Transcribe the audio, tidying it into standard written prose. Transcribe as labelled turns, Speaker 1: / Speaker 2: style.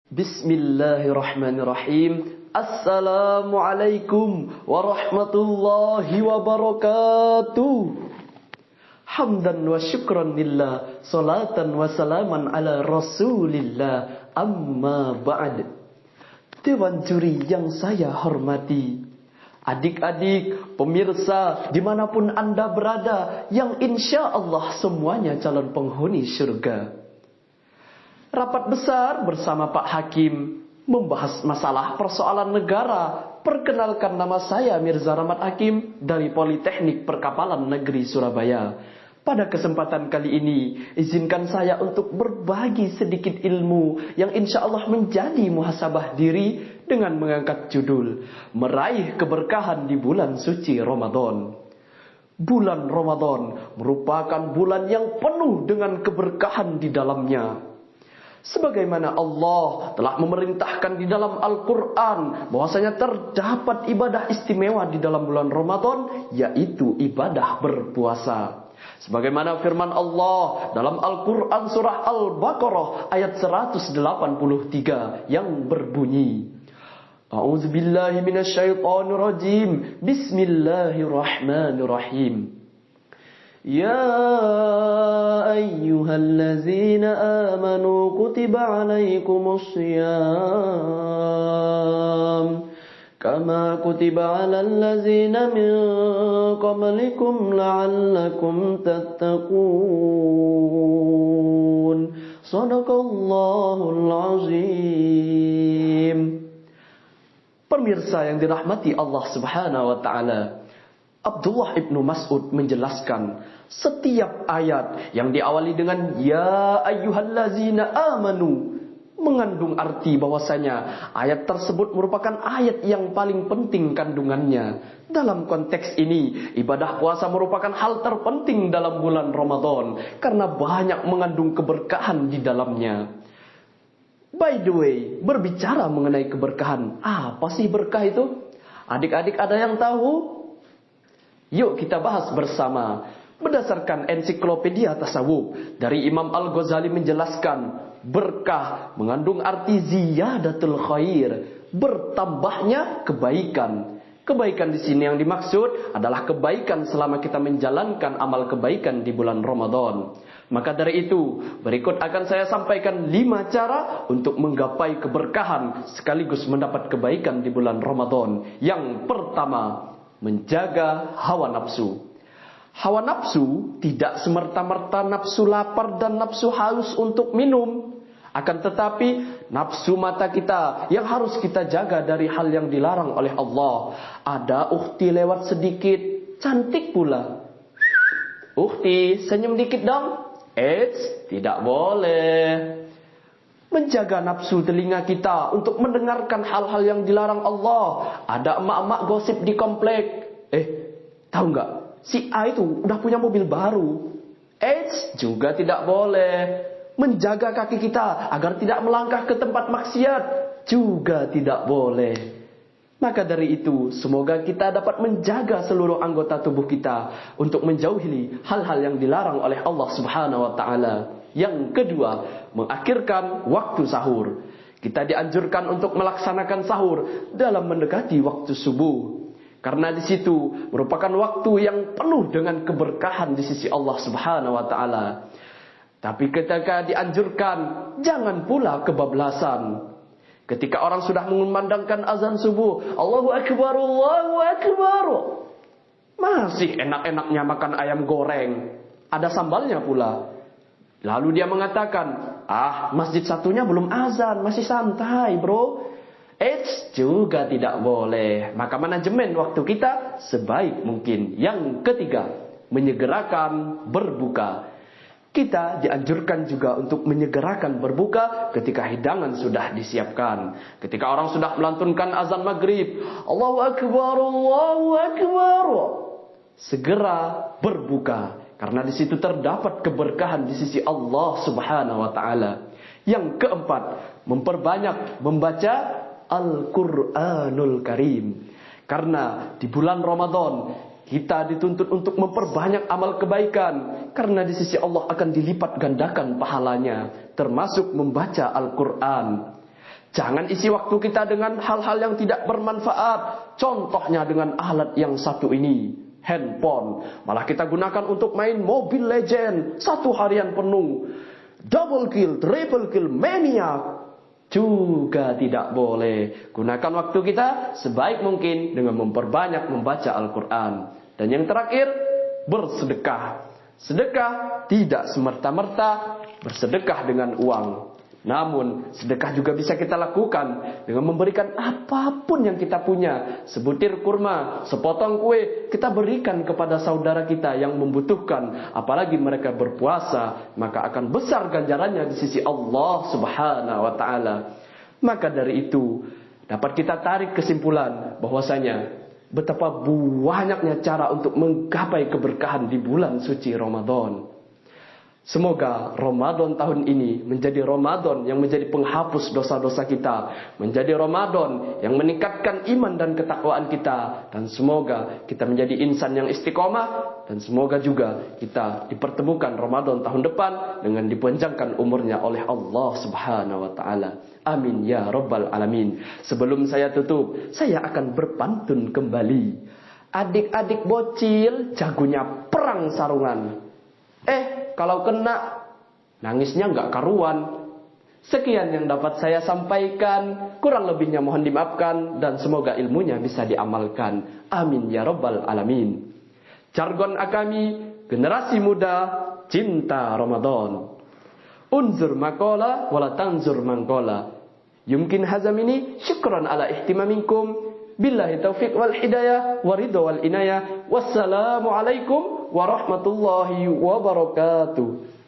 Speaker 1: Bismillahirrahmanirrahim. Assalamualaikum warahmatullahi wabarakatuh. Hamdan wa syukran lillah, salatan wa salaman ala rasulillah, amma ba'd. Dewan juri yang saya hormati, adik-adik, pemirsa dimanapun anda berada, yang insya Allah semuanya calon penghuni surga. Rapat besar bersama Pak Hakim membahas masalah persoalan negara. Perkenalkan, nama saya Mirza Rahmat Hakim dari Politeknik Perkapalan Negeri Surabaya. Pada kesempatan kali ini, izinkan saya untuk berbagi sedikit ilmu yang insya Allah menjadi muhasabah diri dengan mengangkat judul Meraih Keberkahan di Bulan Suci Ramadan. Bulan Ramadan merupakan bulan yang penuh dengan keberkahan di dalamnya. Sebagaimana Allah telah memerintahkan di dalam Al-Quran bahwasanya terdapat ibadah istimewa di dalam bulan Ramadan, yaitu ibadah berpuasa. Sebagaimana firman Allah dalam Al-Quran surah Al-Baqarah ayat 183 yang berbunyi, A'udzubillahi minasyaitonirrajim, Bismillahirrahmanirrahim. Ya ayyuhallazina amanu kutiba alaikumus syiyam kama kutiba alal ladzina min qablikum la'allakum tattaqun. Shadaqallahul azim. Pemirsa yang dirahmati Allah Subhanahu wa taala, Abdullah ibnu Mas'ud menjelaskan, setiap ayat yang diawali dengan Ya ayyuhallazina amanu mengandung arti bahwasanya ayat tersebut merupakan ayat yang paling penting kandungannya. Dalam konteks ini, ibadah puasa merupakan hal terpenting dalam bulan Ramadan karena banyak mengandung keberkahan di dalamnya. By the way, berbicara mengenai keberkahan, apa sih berkah itu? Adik-adik ada yang tahu? Yuk kita bahas bersama. Berdasarkan ensiklopedia tasawuf dari Imam Al-Ghazali menjelaskan, berkah mengandung arti ziyadatul khair, bertambahnya kebaikan. Kebaikan di sini yang dimaksud adalah kebaikan selama kita menjalankan amal kebaikan di bulan Ramadan. Maka dari itu, berikut akan saya sampaikan 5 cara untuk menggapai keberkahan sekaligus mendapat kebaikan di bulan Ramadan. Yang pertama, menjaga hawa nafsu. Hawa nafsu tidak semerta-merta nafsu lapar dan nafsu haus untuk minum. Akan tetapi nafsu mata kita yang harus kita jaga dari hal yang dilarang oleh Allah. Ada ukhti lewat sedikit, cantik pula. Ukhti, senyum dikit dong. Tidak boleh. Menjaga nafsu telinga kita untuk mendengarkan hal-hal yang dilarang Allah. Ada emak-emak gosip di komplek. Tahu nggak? Si A itu udah punya mobil baru. Juga tidak boleh. Menjaga kaki kita agar tidak melangkah ke tempat maksiat juga tidak boleh. Maka dari itu, semoga kita dapat menjaga seluruh anggota tubuh kita untuk menjauhi hal-hal yang dilarang oleh Allah Subhanahu wa taala. Yang kedua, mengakhirkan waktu sahur. Kita dianjurkan untuk melaksanakan sahur dalam mendekati waktu subuh. Karena di situ merupakan waktu yang penuh dengan keberkahan di sisi Allah Subhanahu wa taala. Tapi ketika dianjurkan, jangan pula kebablasan. Ketika orang sudah mengumandangkan azan subuh, Allahu Akbar, Allahu Akbar, masih enak-enaknya makan ayam goreng, ada sambalnya pula. Lalu dia mengatakan, masjid satunya belum azan, masih santai bro. Juga tidak boleh. Maka manajemen waktu kita sebaik mungkin. Yang ketiga, menyegerakan berbuka. Kita dianjurkan juga untuk menyegerakan berbuka ketika hidangan sudah disiapkan. Ketika orang sudah melantunkan azan maghrib, Allahu Akbar, Allahu Akbar, segera berbuka. Karena di situ terdapat keberkahan di sisi Allah Subhanahu wa taala. Yang keempat, memperbanyak membaca Al-Quranul Karim. Karena di bulan Ramadan kita dituntut untuk memperbanyak amal kebaikan. Karena di sisi Allah akan dilipat gandakan pahalanya, termasuk membaca Al-Quran. Jangan isi waktu kita dengan hal-hal yang tidak bermanfaat. Contohnya dengan alat yang satu ini, handphone. Malah kita gunakan untuk main Mobile Legend 1 harian penuh. Double kill, triple kill, maniac. Juga tidak boleh. Gunakan waktu kita sebaik mungkin dengan memperbanyak membaca Al-Quran. Dan yang terakhir, bersedekah. Sedekah tidak semerta-merta bersedekah dengan uang. Namun sedekah juga bisa kita lakukan dengan memberikan apapun yang kita punya. Sebutir kurma, sepotong kue, kita berikan kepada saudara kita yang membutuhkan. Apalagi mereka berpuasa, maka akan besar ganjarannya di sisi Allah Subhanahu wa ta'ala. Maka dari itu dapat kita tarik kesimpulan bahwasanya betapa banyaknya cara untuk menggapai keberkahan di bulan suci Ramadan. Semoga Ramadan tahun ini menjadi Ramadan yang menjadi penghapus dosa-dosa kita, menjadi Ramadan yang meningkatkan iman dan ketakwaan kita, dan semoga kita menjadi insan yang istiqomah, dan semoga juga kita dipertemukan Ramadan tahun depan dengan dipanjangkan umurnya oleh Allah Subhanahu wa taala. Amin ya rabbal alamin. Sebelum saya tutup, saya akan berpantun kembali. Adik-adik bocil jagonya perang sarungan. Kalau kena, nangisnya nggak karuan. Sekian yang dapat saya sampaikan. Kurang lebihnya mohon dimaafkan. Dan semoga ilmunya bisa diamalkan. Amin ya rabbal alamin. Jargon Akami, generasi muda, cinta Ramadan. Unzur maqala wala tanzur mangkola. Yumkin hazam ini syukran ala ihtimaminkum. Billahi taufiq wal hidayah waridho wal inayah. Wassalamualaikum warahmatullahi wabarakatuh.